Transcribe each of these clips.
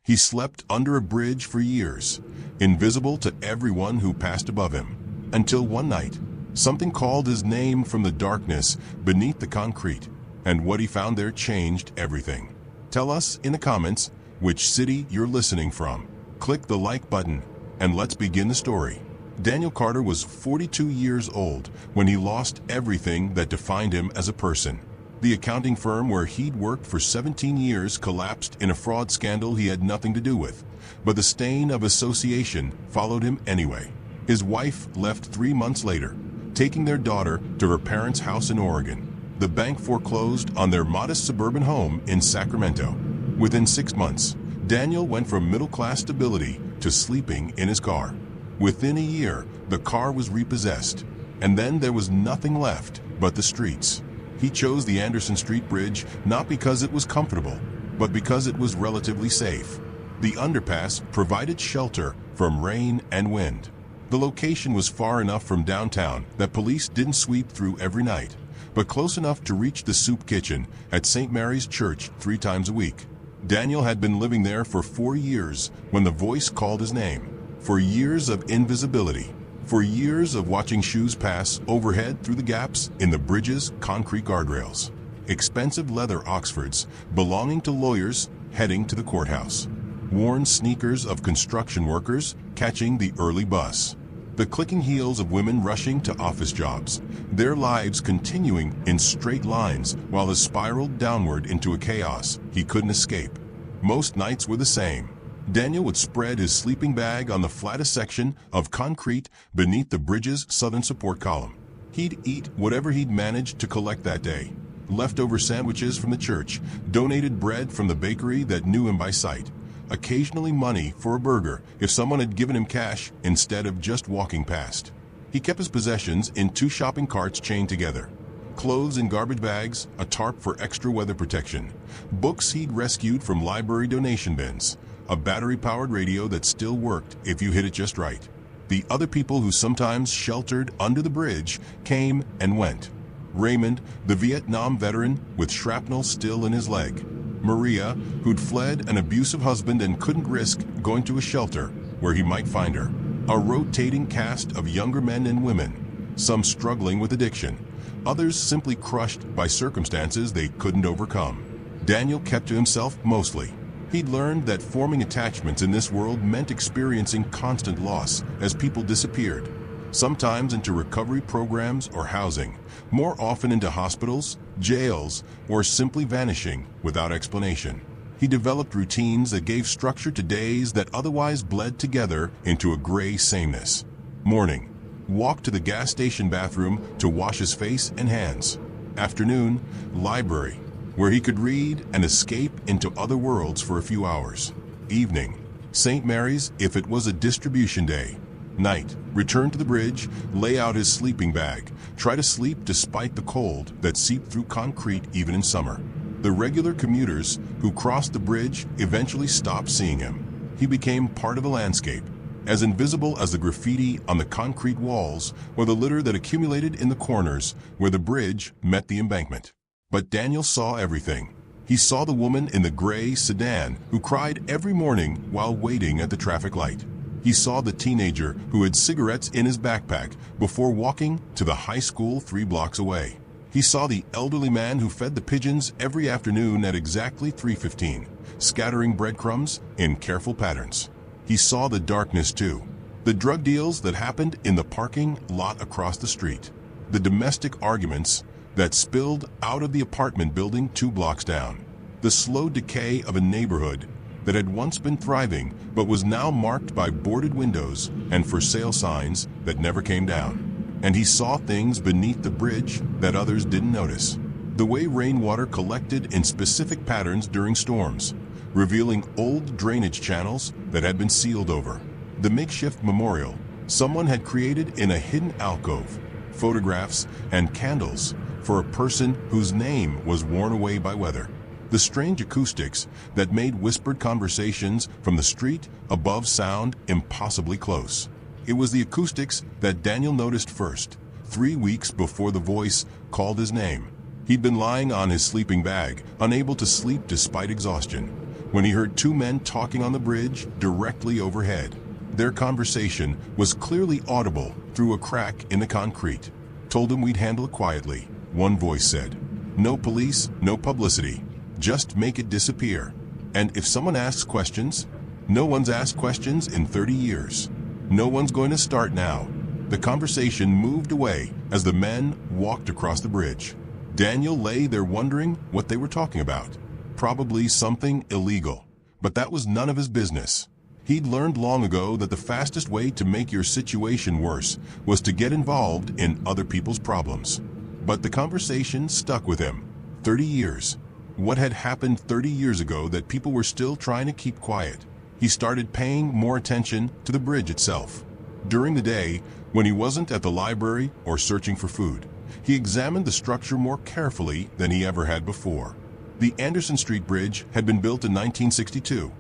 He slept under a bridge for years, invisible to everyone who passed above him, until one night, something called his name from the darkness beneath the concrete, and what he found there changed everything. Tell us in the comments which city you're listening from. Click the like button, and let's begin the story. Daniel Carter was 42 years old when he lost everything that defined him as a person. The accounting firm where he'd worked for 17 years collapsed in a fraud scandal he had nothing to do with, but the stain of association followed him anyway. His wife left 3 months later, taking their daughter to her parents' house in Oregon. The bank foreclosed on their modest suburban home in Sacramento. Within 6 months, Daniel went from middle-class stability to sleeping in his car. Within a year, the car was repossessed, and then there was nothing left but the streets. He chose the Anderson Street Bridge not because it was comfortable, but because it was relatively safe. The underpass provided shelter from rain and wind. The location was far enough from downtown that police didn't sweep through every night, but close enough to reach the soup kitchen at St. Mary's Church 3 times a week. Daniel had been living there for 4 years when the voice called his name. For years of invisibility. For years of watching shoes pass overhead through the gaps in the bridge's concrete guardrails. Expensive leather Oxfords belonging to lawyers heading to the courthouse. Worn sneakers of construction workers catching the early bus. The clicking heels of women rushing to office jobs, their lives continuing in straight lines while they spiraled downward into a chaos he couldn't escape. Most nights were the same. Daniel would spread his sleeping bag on the flattest section of concrete beneath the bridge's southern support column. He'd eat whatever he'd managed to collect that day. Leftover sandwiches from the church, donated bread from the bakery that knew him by sight, occasionally money for a burger if someone had given him cash instead of just walking past. He kept his possessions in 2 shopping carts chained together. Clothes in garbage bags, a tarp for extra weather protection, books he'd rescued from library donation bins, a battery-powered radio that still worked if you hit it just right. The other people who sometimes sheltered under the bridge came and went. Raymond, the Vietnam veteran with shrapnel still in his leg. Maria, who'd fled an abusive husband and couldn't risk going to a shelter where he might find her. A rotating cast of younger men and women, some struggling with addiction, others simply crushed by circumstances they couldn't overcome. Daniel kept to himself mostly. He'd learned that forming attachments in this world meant experiencing constant loss as people disappeared, sometimes into recovery programs or housing, more often into hospitals, jails, or simply vanishing without explanation. He developed routines that gave structure to days that otherwise bled together into a gray sameness. Morning, walk to the gas station bathroom to wash his face and hands. Afternoon, library, where he could read and escape into other worlds for a few hours. Evening, St. Mary's if it was a distribution day. Night, return to the bridge, lay out his sleeping bag, try to sleep despite the cold that seeped through concrete even in summer. The regular commuters who crossed the bridge eventually stopped seeing him. He became part of a landscape, as invisible as the graffiti on the concrete walls or the litter that accumulated in the corners where the bridge met the embankment. But Daniel saw everything. He saw the woman in the gray sedan who cried every morning while waiting at the traffic light. He saw the teenager who had cigarettes in his backpack before walking to the high school 3 blocks away. He saw the elderly man who fed the pigeons every afternoon at exactly 3:15, scattering breadcrumbs in careful patterns. He saw the darkness too. The drug deals that happened in the parking lot across the street. The domestic arguments that spilled out of the apartment building 2 blocks down. The slow decay of a neighborhood that had once been thriving but was now marked by boarded windows and for sale signs that never came down. And he saw things beneath the bridge that others didn't notice. The way rainwater collected in specific patterns during storms, revealing old drainage channels that had been sealed over. The makeshift memorial someone had created in a hidden alcove, photographs and candles for a person whose name was worn away by weather. The strange acoustics that made whispered conversations from the street above sound impossibly close. It was the acoustics that Daniel noticed first, 3 weeks before the voice called his name. He'd been lying on his sleeping bag, unable to sleep despite exhaustion. when he heard two men talking on the bridge directly overhead. Their conversation was clearly audible through a crack in the concrete. "Told him we'd handle it quietly," one voice said. "No police, no publicity. Just make it disappear. And if someone asks questions, no one's asked questions in 30 years. No one's going to start now." The conversation moved away as the men walked across the bridge. Daniel lay there wondering what they were talking about. Probably something illegal, but that was none of his business. He'd learned long ago that the fastest way to make your situation worse was to get involved in other people's problems. But the conversation stuck with him. 30 years. What had happened 30 years ago that people were still trying to keep quiet? He started paying more attention to the bridge itself. During the day, when he wasn't at the library or searching for food, he examined the structure more carefully than he ever had before. The Anderson Street Bridge had been built in 1962.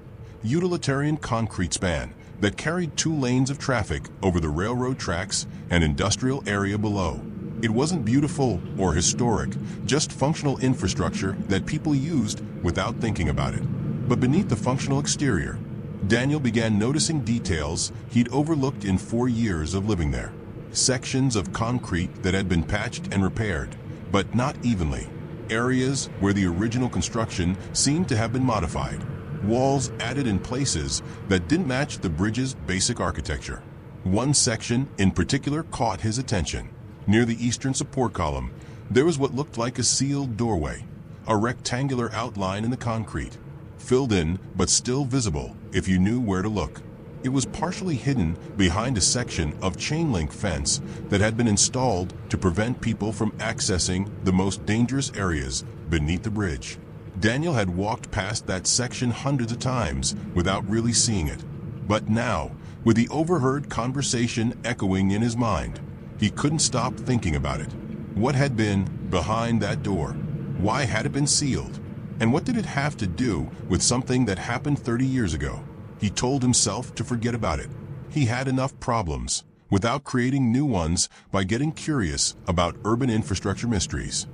Utilitarian concrete span that carried 2 lanes of traffic over the railroad tracks and industrial area below. It wasn't beautiful or historic, just functional infrastructure that people used without thinking about it. But beneath the functional exterior, Daniel began noticing details he'd overlooked in 4 years of living there. Sections of concrete that had been patched and repaired, but not evenly. Areas where the original construction seemed to have been modified. Walls added in places that didn't match the bridge's basic architecture. One section in particular caught his attention. Near the eastern support column, there was what looked like a sealed doorway, a rectangular outline in the concrete, filled in but still visible if you knew where to look. It was partially hidden behind a section of chain link fence that had been installed to prevent people from accessing the most dangerous areas beneath the bridge. Daniel had walked past that section hundreds of times without really seeing it. But now, with the overheard conversation echoing in his mind, he couldn't stop thinking about it. What had been behind that door? Why had it been sealed? And what did it have to do with something that happened 30 years ago? He told himself to forget about it. He had enough problems without creating new ones by getting curious about urban infrastructure mysteries.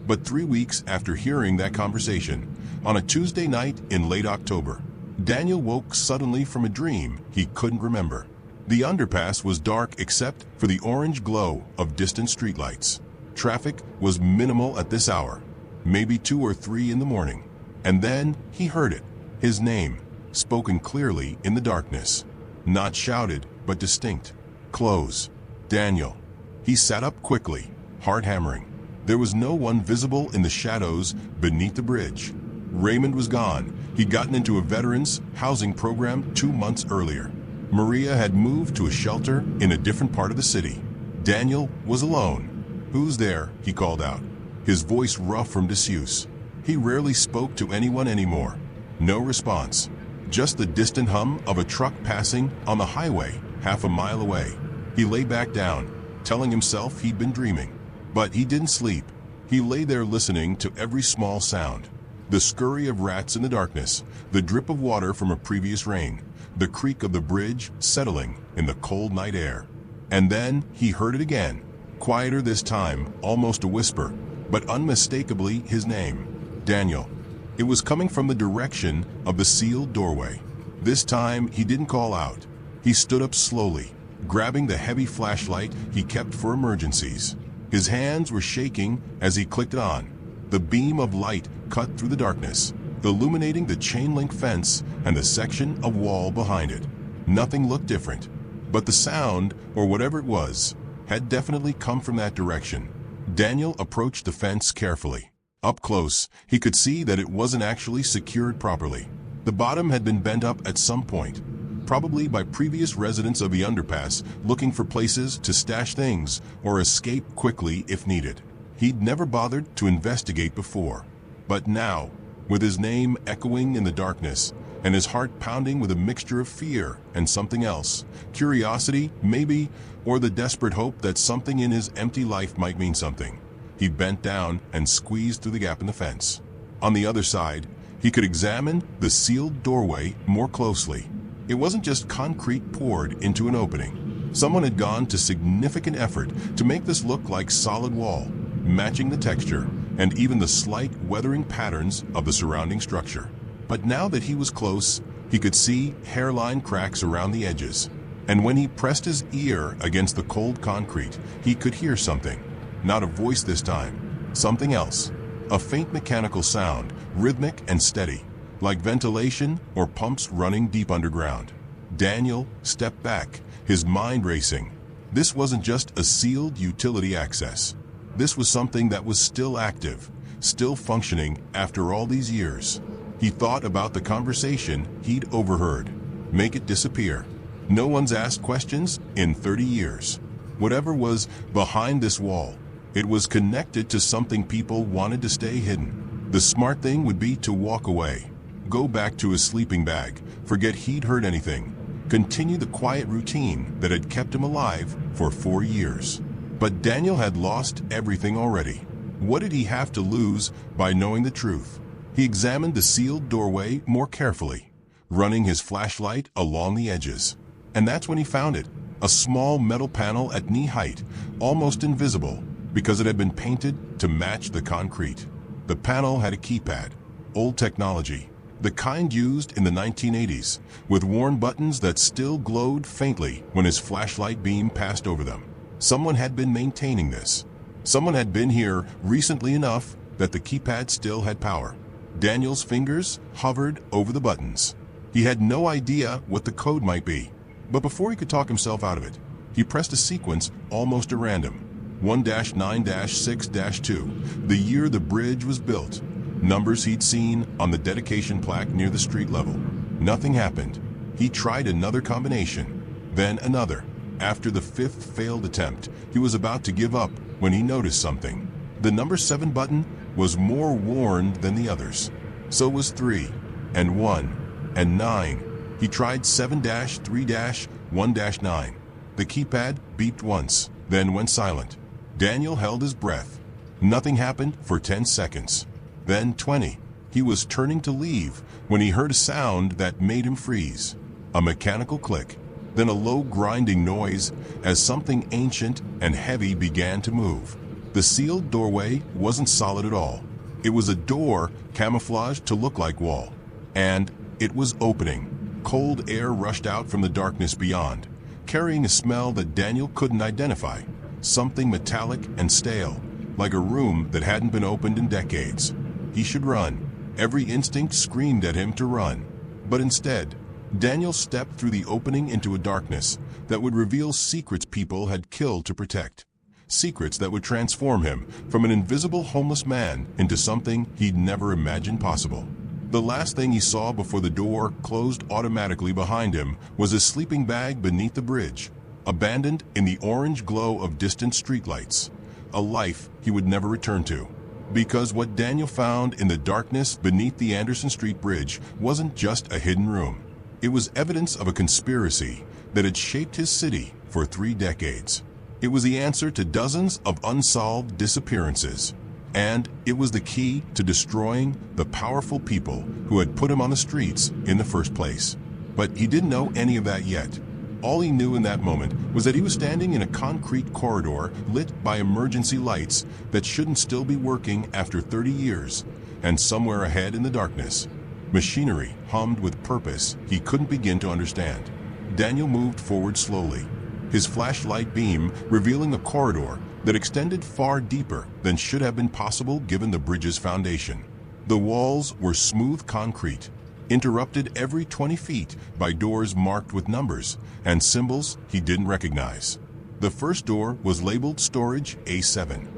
But 3 weeks after hearing that conversation, on a Tuesday night in late October, Daniel woke suddenly from a dream he couldn't remember. The underpass was dark except for the orange glow of distant streetlights. Traffic was minimal at this hour, maybe 2 or 3 in the morning. And then he heard it, his name, spoken clearly in the darkness. Not shouted, but distinct. "Close. Daniel." He sat up quickly, heart hammering. There was no one visible in the shadows beneath the bridge. Raymond was gone. He'd gotten into a veterans housing program 2 months earlier. Maria had moved to a shelter in a different part of the city. Daniel was alone. "Who's there?" he called out, his voice rough from disuse. He rarely spoke to anyone anymore. No response. Just the distant hum of a truck passing on the highway half a mile away. He lay back down, telling himself he'd been dreaming. But he didn't sleep. He lay there listening to every small sound. The scurry of rats in the darkness, the drip of water from a previous rain, the creak of the bridge settling in the cold night air. And then he heard it again, quieter this time, almost a whisper, but unmistakably his name. Daniel. It was coming from the direction of the sealed doorway. This time he didn't call out. He stood up slowly, grabbing the heavy flashlight he kept for emergencies. His hands were shaking as he clicked it on. The beam of light cut through the darkness, illuminating the chain link fence and the section of wall behind it. Nothing looked different, but the sound, or whatever it was, had definitely come from that direction. Daniel approached the fence carefully. Up close, he could see that it wasn't actually secured properly. The bottom had been bent up at some point, probably by previous residents of the underpass looking for places to stash things or escape quickly if needed. He'd never bothered to investigate before. But now, with his name echoing in the darkness and his heart pounding with a mixture of fear and something else, curiosity, maybe, or the desperate hope that something in his empty life might mean something, he bent down and squeezed through the gap in the fence. On the other side, he could examine the sealed doorway more closely. It wasn't just concrete poured into an opening. Someone had gone to significant effort to make this look like solid wall, matching the texture and even the slight weathering patterns of the surrounding structure. But now that he was close, he could see hairline cracks around the edges. And when he pressed his ear against the cold concrete, he could hear something. Not a voice this time. Something else. A faint mechanical sound, rhythmic and steady, like ventilation or pumps running deep underground. Daniel stepped back, his mind racing. This wasn't just a sealed utility access. This was something that was still active, still functioning after all these years. He thought about the conversation he'd overheard. Make it disappear. No one's asked questions in 30 years. Whatever was behind this wall, it was connected to something people wanted to stay hidden. The smart thing would be to walk away. Go back to his sleeping bag, forget he'd heard anything. Continue the quiet routine that had kept him alive for 4 years. But Daniel had lost everything already. What did he have to lose by knowing the truth? He examined the sealed doorway more carefully, running his flashlight along the edges. And that's when he found it, a small metal panel at knee height, almost invisible because it had been painted to match the concrete. The panel had a keypad, old technology, the kind used in the 1980s, with worn buttons that still glowed faintly when his flashlight beam passed over them. Someone had been maintaining this. Someone had been here recently enough that the keypad still had power. Daniel's fingers hovered over the buttons. He had no idea what the code might be. But before he could talk himself out of it, he pressed a sequence almost at random. 1-9-6-2, the year the bridge was built. Numbers he'd seen on the dedication plaque near the street level. Nothing happened. He tried another combination, then another. After the 5th failed attempt, he was about to give up when he noticed something. The number 7 button was more worn than the others. So was 3, and 1, and 9. He tried 7-3-1-9. The keypad beeped once, then went silent. Daniel held his breath. Nothing happened for 10 seconds. Then 20. He was turning to leave when he heard a sound that made him freeze. A mechanical click, then a low grinding noise as something ancient and heavy began to move. The sealed doorway wasn't solid at all. It was a door camouflaged to look like wall. And it was opening. Cold air rushed out from the darkness beyond, carrying a smell that Daniel couldn't identify. Something metallic and stale, like a room that hadn't been opened in decades. He should run. Every instinct screamed at him to run. But instead, Daniel stepped through the opening into a darkness that would reveal secrets people had killed to protect. Secrets that would transform him from an invisible homeless man into something he'd never imagined possible. The last thing he saw before the door closed automatically behind him was his sleeping bag beneath the bridge, abandoned in the orange glow of distant streetlights, a life he would never return to. Because what Daniel found in the darkness beneath the Anderson Street Bridge wasn't just a hidden room. It was evidence of a conspiracy that had shaped his city for 3 decades. It was the answer to dozens of unsolved disappearances. And it was the key to destroying the powerful people who had put him on the streets in the first place. But he didn't know any of that yet. All he knew in that moment was that he was standing in a concrete corridor lit by emergency lights that shouldn't still be working after 30 years. And somewhere ahead in the darkness, machinery hummed with purpose he couldn't begin to understand. Daniel moved forward slowly, his flashlight beam revealing a corridor that extended far deeper than should have been possible given the bridge's foundation. The walls were smooth concrete, interrupted every 20 feet by doors marked with numbers and symbols he didn't recognize. The first door was labeled Storage A7.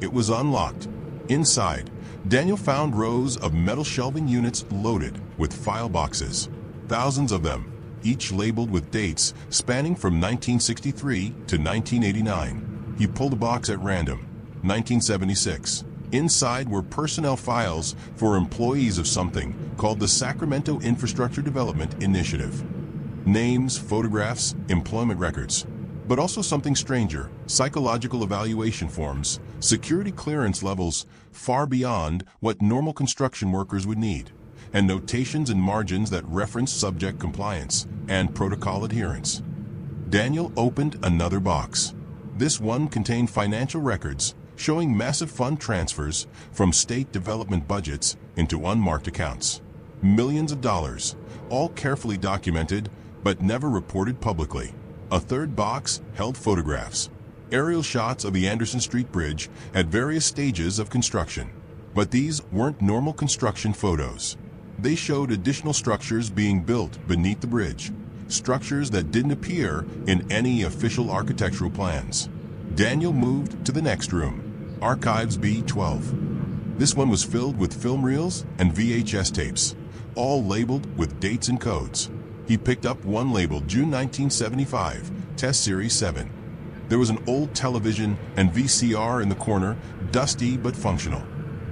It was unlocked. Inside, Daniel found rows of metal shelving units loaded with file boxes, thousands of them, each labeled with dates spanning from 1963 to 1989. He pulled a box at random. 1976. Inside were personnel files for employees of something called the Sacramento Infrastructure Development Initiative. Names, photographs, employment records. But also something stranger, psychological evaluation forms, security clearance levels far beyond what normal construction workers would need, and notations and margins that reference subject compliance and protocol adherence. Daniel opened another box. This one contained financial records showing massive fund transfers from state development budgets into unmarked accounts. millions of dollars, all carefully documented but never reported publicly. A third box held photographs, aerial shots of the Anderson Street Bridge at various stages of construction. But these weren't normal construction photos. They showed additional structures being built beneath the bridge, structures that didn't appear in any official architectural plans. Daniel moved to the next room, Archives B12. This one was filled with film reels and VHS tapes, all labeled with dates and codes. He picked up one labeled June 1975, Test Series 7. There was an old television and VCR in the corner, dusty but functional.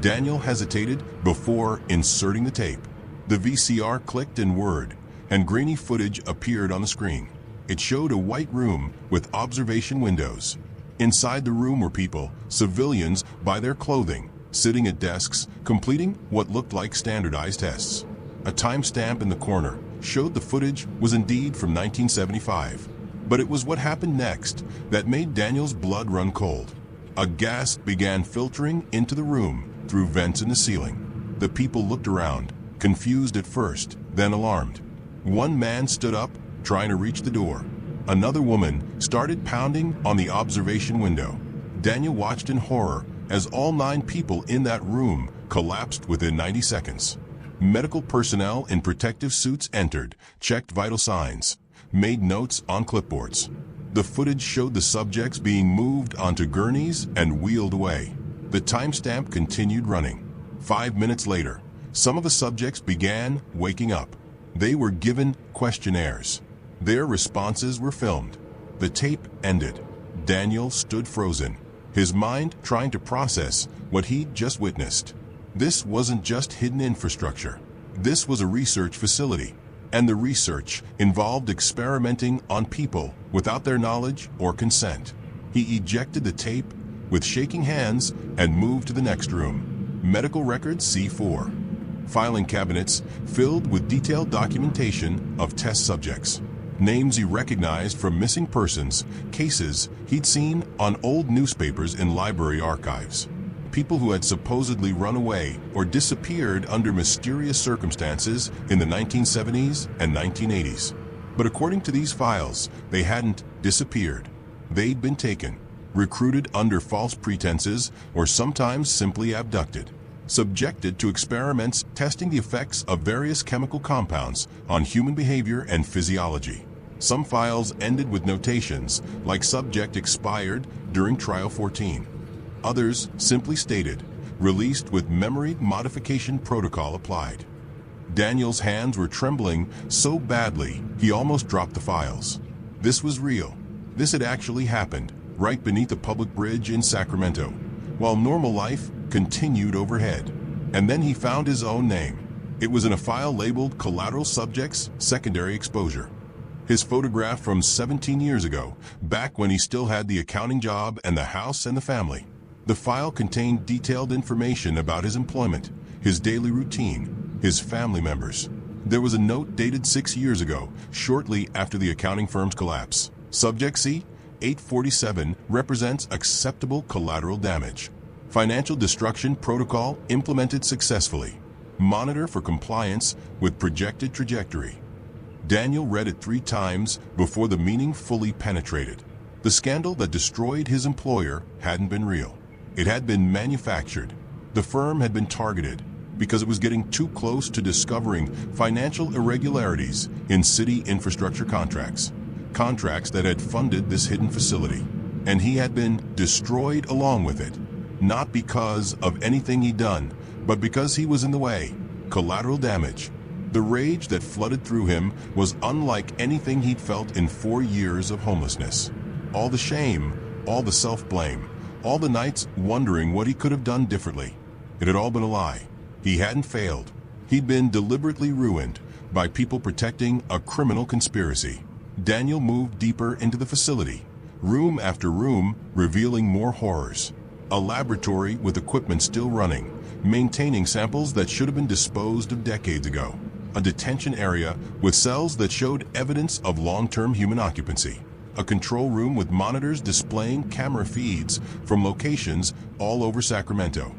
Daniel hesitated before inserting the tape. The VCR clicked in Word, and grainy footage appeared on the screen. It showed a white room with observation windows. Inside the room were people, civilians by their clothing, sitting at desks, completing what looked like standardized tests. A timestamp in the corner showed the footage was indeed from 1975. But it was what happened next that made Daniel's blood run cold. A gas began filtering into the room through vents in the ceiling. The people looked around, confused at first, then alarmed. One man stood up, trying to reach the door. Another woman started pounding on the observation window. Daniel watched in horror as all 9 people in that room collapsed within 90 seconds. Medical personnel in protective suits entered, checked vital signs, made notes on clipboards. The footage showed the subjects being moved onto gurneys and wheeled away. The timestamp continued running. 5 minutes later, some of the subjects began waking up. They were given questionnaires. Their responses were filmed. The tape ended. Daniel stood frozen, his mind trying to process what he'd just witnessed. This wasn't just hidden infrastructure. This was a research facility, and the research involved experimenting on people without their knowledge or consent. He ejected the tape with shaking hands and moved to the next room. Medical records C4. Filing cabinets filled with detailed documentation of test subjects. Names he recognized from missing persons cases he'd seen on old newspapers in library archives. People who had supposedly run away or disappeared under mysterious circumstances in the 1970s and 1980s. But according to these files, they hadn't disappeared. They'd been taken, recruited under false pretenses, or sometimes simply abducted, subjected to experiments testing the effects of various chemical compounds on human behavior and physiology. Some files ended with notations like subject expired during trial 14. Others simply stated, released with memory modification protocol applied. Daniel's hands were trembling so badly he almost dropped the files. This was real. This had actually happened, right beneath a public bridge in Sacramento, while normal life continued overhead. And then he found his own name. It was in a file labeled Collateral Subjects Secondary Exposure. His photograph from 17 years ago, back when he still had the accounting job and the house and the family. The file contained detailed information about his employment, his daily routine, his family members. There was a note dated 6 years ago, shortly after the accounting firm's collapse. Subject C, 847, represents acceptable collateral damage. Financial destruction protocol implemented successfully. Monitor for compliance with projected trajectory. Daniel read it 3 times before the meaning fully penetrated. The scandal that destroyed his employer hadn't been real. It had been manufactured. The firm had been targeted because it was getting too close to discovering financial irregularities in city infrastructure contracts. Contracts that had funded this hidden facility. And he had been destroyed along with it. Not because of anything he'd done, but because he was in the way. Collateral damage. The rage that flooded through him was unlike anything he'd felt in 4 years of homelessness. All the shame, all the self-blame, all the nights wondering what he could have done differently. It had all been a lie. He hadn't failed. He'd been deliberately ruined by people protecting a criminal conspiracy. Daniel moved deeper into the facility, room after room revealing more horrors. A laboratory with equipment still running, maintaining samples that should have been disposed of decades ago. A detention area with cells that showed evidence of long-term human occupancy. A control room with monitors displaying camera feeds from locations all over Sacramento,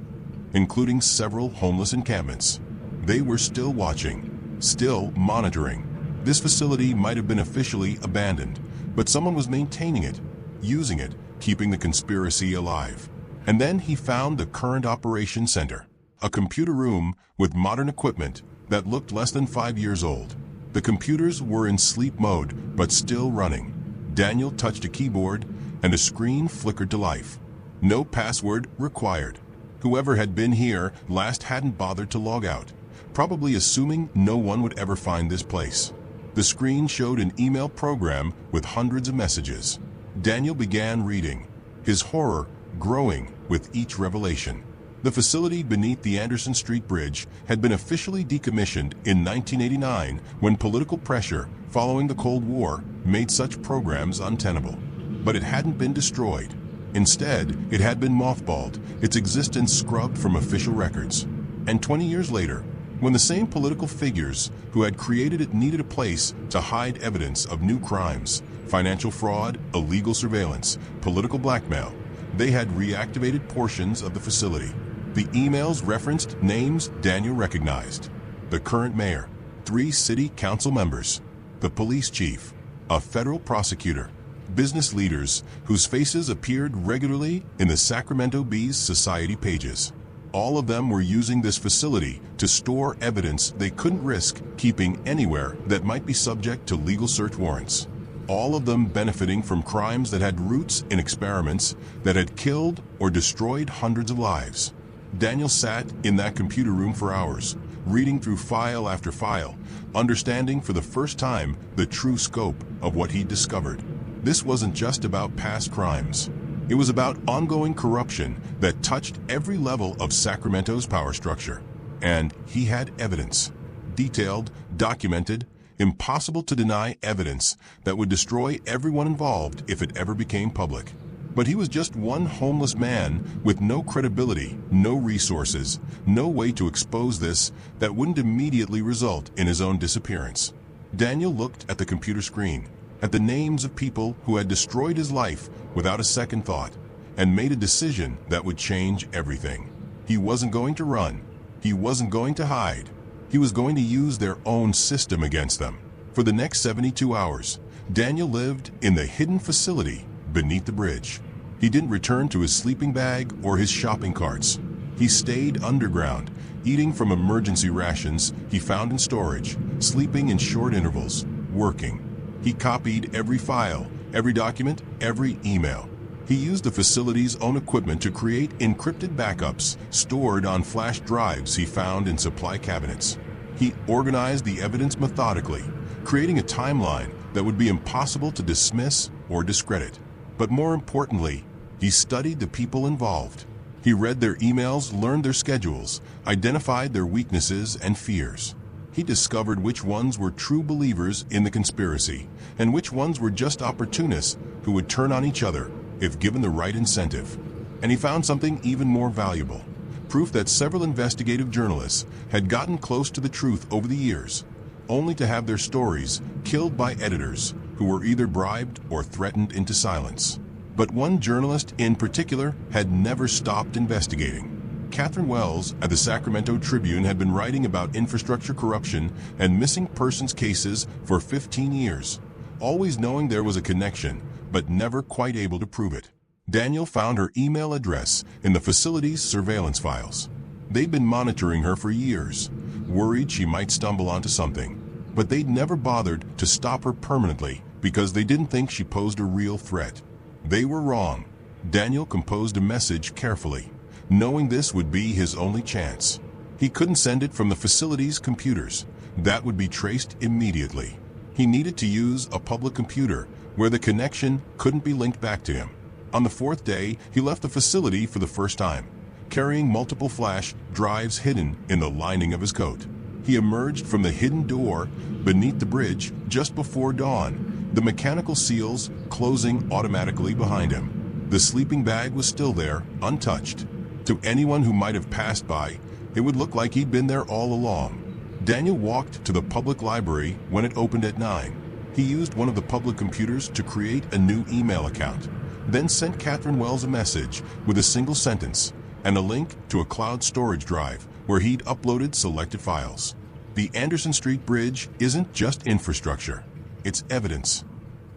including several homeless encampments. They were still watching, still monitoring. This facility might have been officially abandoned, but someone was maintaining it, using it, keeping the conspiracy alive. And then he found the current operations center, a computer room with modern equipment that looked less than 5 years old. The computers were in sleep mode, but still running. Daniel touched a keyboard, and a screen flickered to life. No password required. Whoever had been here last hadn't bothered to log out, probably assuming no one would ever find this place. The screen showed an email program with hundreds of messages. Daniel began reading, his horror growing with each revelation. The facility beneath the Anderson Street Bridge had been officially decommissioned in 1989 when political pressure following the Cold War made such programs untenable. But it hadn't been destroyed. Instead, it had been mothballed, its existence scrubbed from official records. And 20 years later, when the same political figures who had created it needed a place to hide evidence of new crimes, financial fraud, illegal surveillance, political blackmail, they had reactivated portions of the facility. The emails referenced names Daniel recognized: the current mayor, 3 city council members, the police chief, a federal prosecutor, business leaders whose faces appeared regularly in the Sacramento Bee's society pages. All of them were using this facility to store evidence they couldn't risk keeping anywhere that might be subject to legal search warrants. All of them benefiting from crimes that had roots in experiments that had killed or destroyed hundreds of lives. Daniel sat in that computer room for hours, reading through file after file, understanding for the first time the true scope of what he'd discovered. This wasn't just about past crimes. It was about ongoing corruption that touched every level of Sacramento's power structure. And he had evidence. Detailed, documented, impossible to deny evidence that would destroy everyone involved if it ever became public. But he was just one homeless man with no credibility, no resources, no way to expose this that wouldn't immediately result in his own disappearance. Daniel looked at the computer screen, at the names of people who had destroyed his life without a second thought, and made a decision that would change everything. He wasn't going to run. He wasn't going to hide. He was going to use their own system against them. For the next 72 hours, Daniel lived in the hidden facility beneath the bridge. He didn't return to his sleeping bag or his shopping carts. He stayed underground, eating from emergency rations he found in storage, sleeping in short intervals, working. He copied every file, every document, every email. He used the facility's own equipment to create encrypted backups stored on flash drives he found in supply cabinets. He organized the evidence methodically, creating a timeline that would be impossible to dismiss or discredit. But more importantly, he studied the people involved. He read their emails, learned their schedules, identified their weaknesses and fears. He discovered which ones were true believers in the conspiracy, and which ones were just opportunists who would turn on each other if given the right incentive. And he found something even more valuable: proof that several investigative journalists had gotten close to the truth over the years, only to have their stories killed by editors who were either bribed or threatened into silence. But one journalist in particular had never stopped investigating. Catherine Wells at the Sacramento Tribune had been writing about infrastructure corruption and missing persons cases for 15 years, always knowing there was a connection, but never quite able to prove it. Daniel found her email address in the facility's surveillance files. They'd been monitoring her for years, worried she might stumble onto something. But they'd never bothered to stop her permanently because they didn't think she posed a real threat. They were wrong. Daniel composed a message carefully, knowing this would be his only chance. He couldn't send it from the facility's computers. That would be traced immediately. He needed to use a public computer where the connection couldn't be linked back to him. On the 4th day, he left the facility for the first time, carrying multiple flash drives hidden in the lining of his coat. He emerged from the hidden door beneath the bridge just before dawn, the mechanical seals closing automatically behind him. The sleeping bag was still there, untouched. To anyone who might have passed by, it would look like he'd been there all along. Daniel walked to the public library when it opened at 9. He used one of the public computers to create a new email account, then sent Catherine Wells a message with a single sentence and a link to a cloud storage drive where he'd uploaded selected files. The Anderson Street Bridge isn't just infrastructure, it's evidence.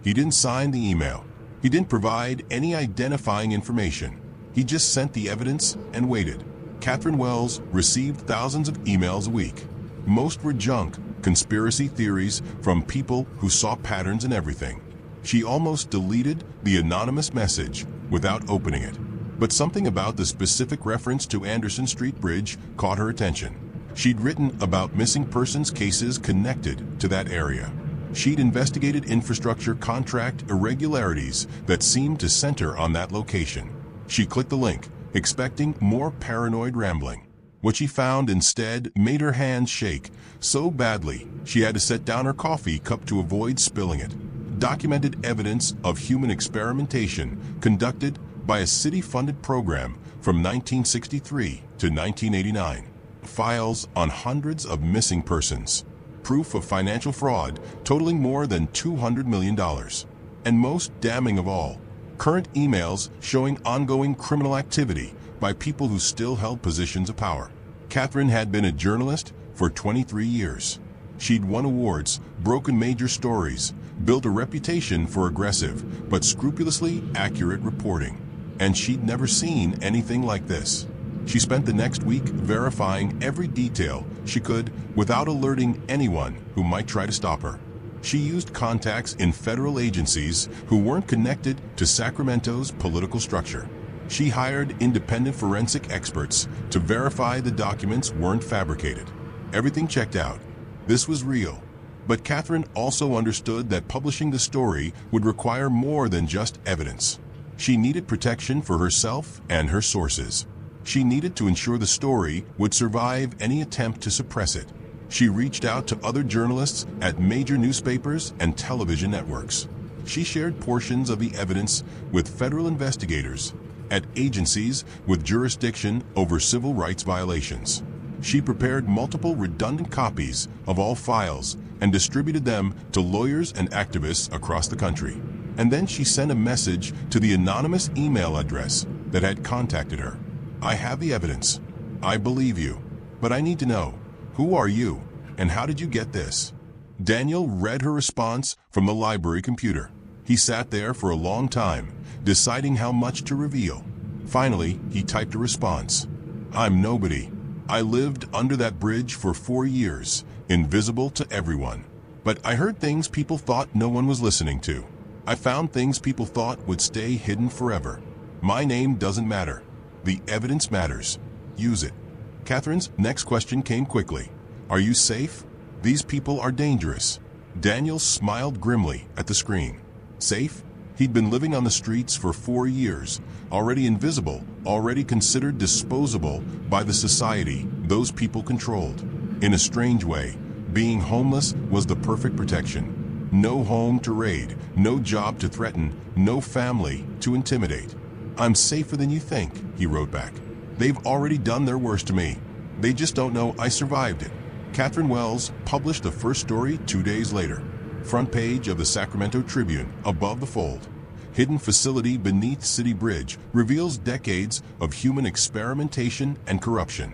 He didn't sign the email. He didn't provide any identifying information. He just sent the evidence and waited. Catherine Wells received thousands of emails a week. Most were junk, conspiracy theories from people who saw patterns in everything. She almost deleted the anonymous message without opening it. But something about the specific reference to Anderson Street Bridge caught her attention. She'd written about missing persons cases connected to that area. She'd investigated infrastructure contract irregularities that seemed to center on that location. She clicked the link, expecting more paranoid rambling. What she found instead made her hands shake so badly she had to set down her coffee cup to avoid spilling it. Documented evidence of human experimentation conducted by a city-funded program from 1963 to 1989. Files on hundreds of missing persons. Proof of financial fraud totaling more than $200 million. And most damning of all, current emails showing ongoing criminal activity by people who still held positions of power. Catherine had been a journalist for 23 years. She'd won awards, broken major stories, built a reputation for aggressive but scrupulously accurate reporting. And she'd never seen anything like this. She spent the next week verifying every detail she could without alerting anyone who might try to stop her. She used contacts in federal agencies who weren't connected to Sacramento's political structure. She hired independent forensic experts to verify the documents weren't fabricated. Everything checked out. This was real. But Catherine also understood that publishing the story would require more than just evidence. She needed protection for herself and her sources. She needed to ensure the story would survive any attempt to suppress it. She reached out to other journalists at major newspapers and television networks. She shared portions of the evidence with federal investigators at agencies with jurisdiction over civil rights violations. She prepared multiple redundant copies of all files and distributed them to lawyers and activists across the country. And then she sent a message to the anonymous email address that had contacted her. I have the evidence. I believe you. But I need to know, who are you and how did you get this? Daniel read her response from the library computer. He sat there for a long time, deciding how much to reveal. Finally, he typed a response. I'm nobody. I lived under that bridge for 4 years, invisible to everyone. But I heard things people thought no one was listening to. I found things people thought would stay hidden forever. My name doesn't matter. The evidence matters. Use it. Catherine's next question came quickly. Are you safe? These people are dangerous. Daniel smiled grimly at the screen. Safe? He'd been living on the streets for 4 years, already invisible, already considered disposable by the society those people controlled. In a strange way, being homeless was the perfect protection. No home to raid, no job to threaten, no family to intimidate. I'm safer than you think, he wrote back. They've already done their worst to me. They just don't know I survived it. Catherine Wells published the first story 2 days later. Front page of the Sacramento Tribune, above the fold. Hidden facility beneath city bridge reveals decades of human experimentation and corruption.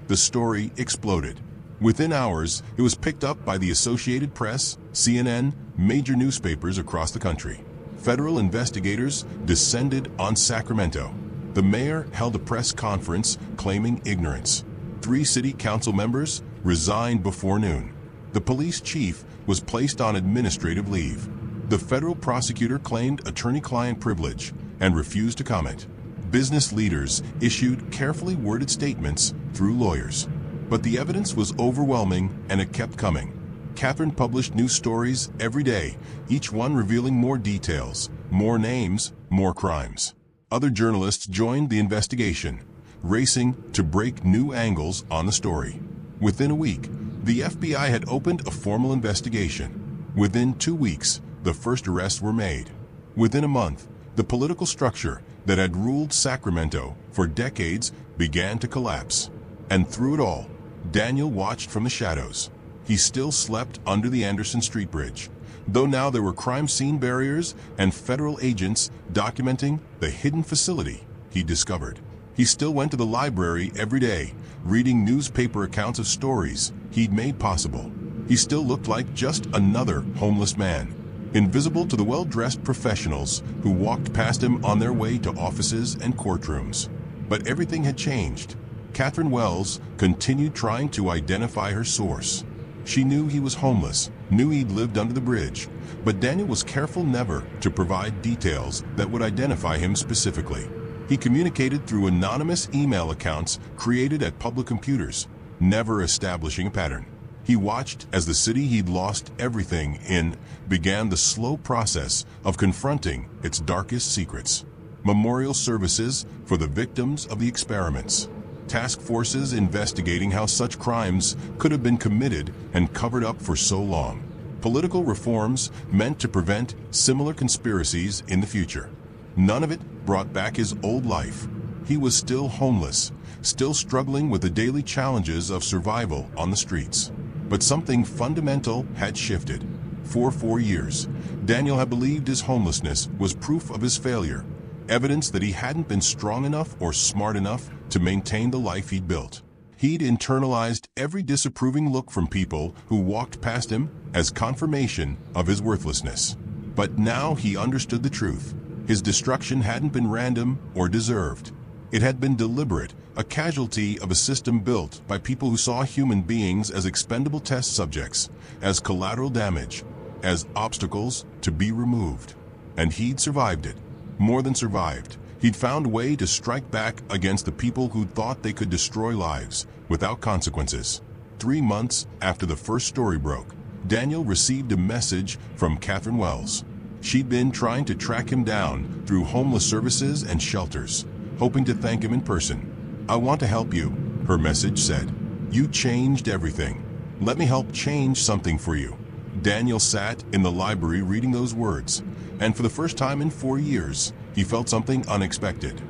The story exploded. Within hours, it was picked up by the Associated Press, CNN, major newspapers across the country. Federal investigators descended on Sacramento. The mayor held a press conference claiming ignorance. 3 city council members resigned before noon. The police chief was placed on administrative leave. The federal prosecutor claimed attorney-client privilege and refused to comment. Business leaders issued carefully worded statements through lawyers. But the evidence was overwhelming and it kept coming. Catherine published new stories every day, each one revealing more details, more names, more crimes. Other journalists joined the investigation, racing to break new angles on the story. Within a week, the FBI had opened a formal investigation. Within 2 weeks, the first arrests were made. Within a month, the political structure that had ruled Sacramento for decades began to collapse. And through it all, Daniel watched from the shadows. He still slept under the Anderson Street Bridge, though now there were crime scene barriers and federal agents documenting the hidden facility he discovered. He still went to the library every day, reading newspaper accounts of stories he'd made possible. He still looked like just another homeless man, invisible to the well-dressed professionals who walked past him on their way to offices and courtrooms. But everything had changed. Catherine Wells continued trying to identify her source. She knew he was homeless, knew he'd lived under the bridge, but Daniel was careful never to provide details that would identify him specifically. He communicated through anonymous email accounts created at public computers, never establishing a pattern. He watched as the city he'd lost everything in began the slow process of confronting its darkest secrets. Memorial services for the victims of the experiments. Task forces investigating how such crimes could have been committed and covered up for so long. Political reforms meant to prevent similar conspiracies in the future. None of it brought back his old life. He was still homeless, still struggling with the daily challenges of survival on the streets. But something fundamental had shifted. For 4 years, Daniel had believed his homelessness was proof of his failure, evidence that he hadn't been strong enough or smart enough to maintain the life he'd built. He'd internalized every disapproving look from people who walked past him as confirmation of his worthlessness. But now he understood the truth. His destruction hadn't been random or deserved. It had been deliberate, a casualty of a system built by people who saw human beings as expendable test subjects, as collateral damage, as obstacles to be removed. And he'd survived it. More than survived. He'd found a way to strike back against the people who thought they could destroy lives without consequences. 3 months after the first story broke, Daniel received a message from Catherine Wells. She'd been trying to track him down through homeless services and shelters, hoping to thank him in person. "I want to help you," her message said. "You changed everything. Let me help change something for you." Daniel sat in the library reading those words, and for the first time in 4 years, he felt something unexpected.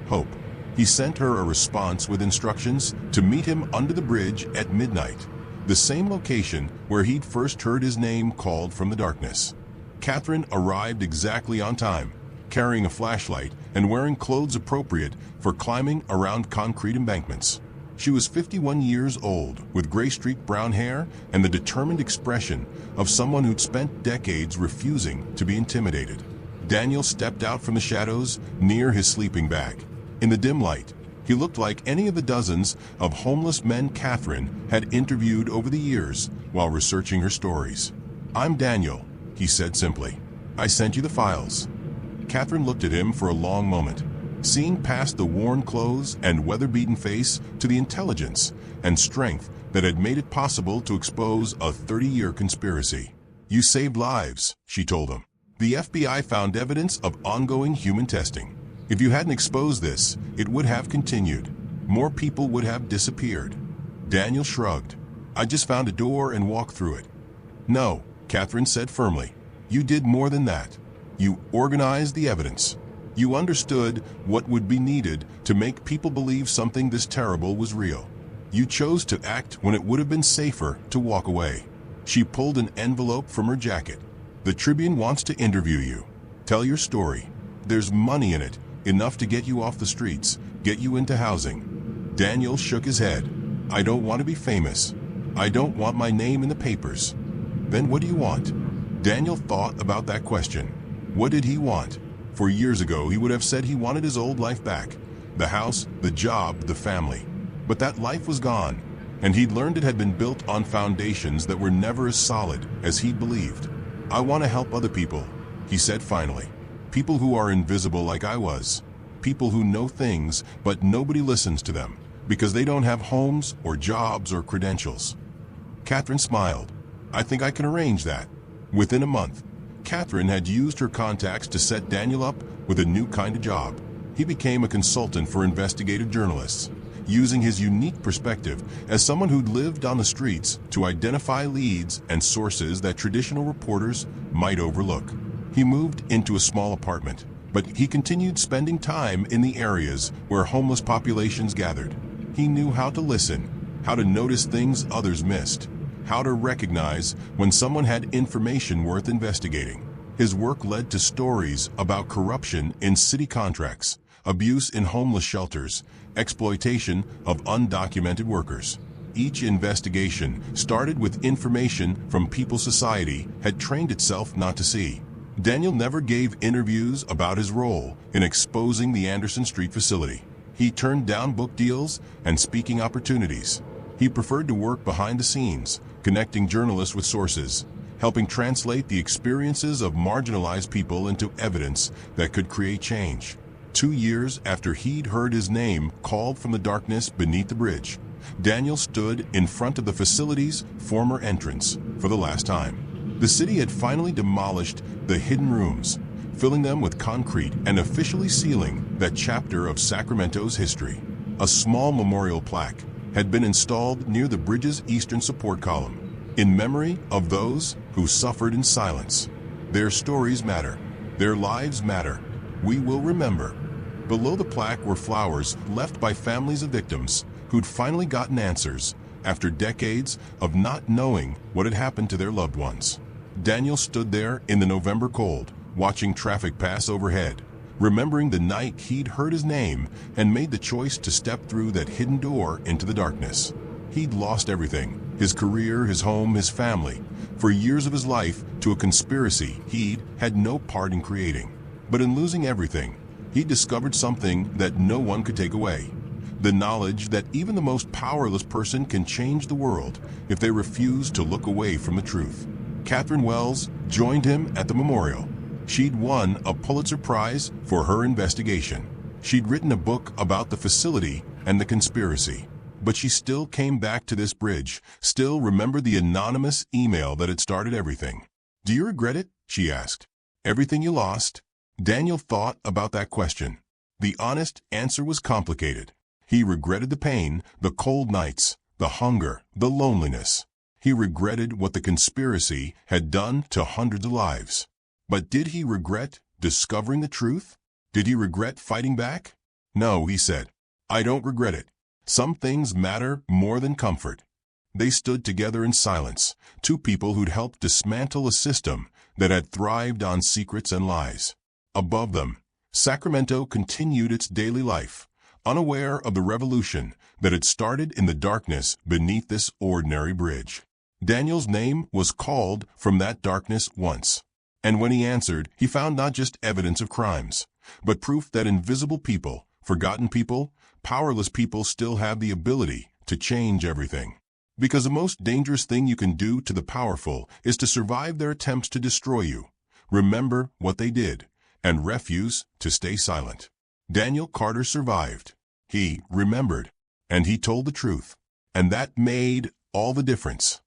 Hope. He sent her a response with instructions to meet him under the bridge at midnight, the same location where he'd first heard his name called from the darkness. Catherine arrived exactly on time, carrying a flashlight and wearing clothes appropriate for climbing around concrete embankments. She was 51 years old, with gray-streaked brown hair and the determined expression of someone who'd spent decades refusing to be intimidated. Daniel stepped out from the shadows near his sleeping bag. In the dim light, he looked like any of the dozens of homeless men Catherine had interviewed over the years while researching her stories. "I'm Daniel," he said simply. "I sent you the files." Catherine looked at him for a long moment, seeing past the worn clothes and weather-beaten face to the intelligence and strength that had made it possible to expose a 30-year conspiracy. "You saved lives," she told him. "The FBI found evidence of ongoing human testing. If you hadn't exposed this, it would have continued. More people would have disappeared." Daniel shrugged. "I just found a door and walked through it." "No," Catherine said firmly. "You did more than that. You organized the evidence. You understood what would be needed to make people believe something this terrible was real. You chose to act when it would have been safer to walk away." She pulled an envelope from her jacket. "The Tribune wants to interview you. Tell your story. There's money in it, enough to get you off the streets, get you into housing." Daniel shook his head. "I don't want to be famous. I don't want my name in the papers." "Then what do you want?" Daniel thought about that question. What did he want? For years ago, he would have said he wanted his old life back. The house, the job, the family. But that life was gone, and he'd learned it had been built on foundations that were never as solid as he'd believed. "I want to help other people," he said finally. "People who are invisible like I was. People who know things, but nobody listens to them, because they don't have homes or jobs or credentials." Catherine smiled. "I think I can arrange that." Within a month, Catherine had used her contacts to set Daniel up with a new kind of job. He became a consultant for investigative journalists, using his unique perspective as someone who'd lived on the streets to identify leads and sources that traditional reporters might overlook. He moved into a small apartment, but he continued spending time in the areas where homeless populations gathered. He knew how to listen, how to notice things others missed, how to recognize when someone had information worth investigating. His work led to stories about corruption in city contracts, abuse in homeless shelters, exploitation of undocumented workers. Each investigation started with information from people society had trained itself not to see. Daniel never gave interviews about his role in exposing the Anderson Street facility. He turned down book deals and speaking opportunities. He preferred to work behind the scenes, connecting journalists with sources, helping translate the experiences of marginalized people into evidence that could create change. 2 years after he'd heard his name called from the darkness beneath the bridge, Daniel stood in front of the facility's former entrance for the last time. The city had finally demolished the hidden rooms, filling them with concrete and officially sealing that chapter of Sacramento's history. A small memorial plaque had been installed near the bridge's eastern support column, in memory of those who suffered in silence. Their stories matter. Their lives matter. We will remember. Below the plaque were flowers left by families of victims who'd finally gotten answers after decades of not knowing what had happened to their loved ones. Daniel stood there in the November cold, watching traffic pass overhead, remembering the night he'd heard his name and made the choice to step through that hidden door into the darkness. He'd lost everything, his career, his home, his family, for years of his life to a conspiracy he'd had no part in creating. But in losing everything, he discovered something that no one could take away. The knowledge that even the most powerless person can change the world if they refuse to look away from the truth. Catherine Wells joined him at the memorial. She'd won a Pulitzer Prize for her investigation. She'd written a book about the facility and the conspiracy. But she still came back to this bridge, still remembered the anonymous email that had started everything. "Do you regret it?" she asked. "Everything you lost?" Daniel thought about that question. The honest answer was complicated. He regretted the pain, the cold nights, the hunger, the loneliness. He regretted what the conspiracy had done to hundreds of lives. But did he regret discovering the truth? Did he regret fighting back? "No," he said. "I don't regret it. Some things matter more than comfort." They stood together in silence, two people who'd helped dismantle a system that had thrived on secrets and lies. Above them, Sacramento continued its daily life, unaware of the revolution that had started in the darkness beneath this ordinary bridge. Daniel's name was called from that darkness once. And when he answered, he found not just evidence of crimes, but proof that invisible people, forgotten people, powerless people still have the ability to change everything. Because the most dangerous thing you can do to the powerful is to survive their attempts to destroy you. Remember what they did, and refuse to stay silent. Daniel Carter survived. He remembered, and he told the truth. And that made all the difference.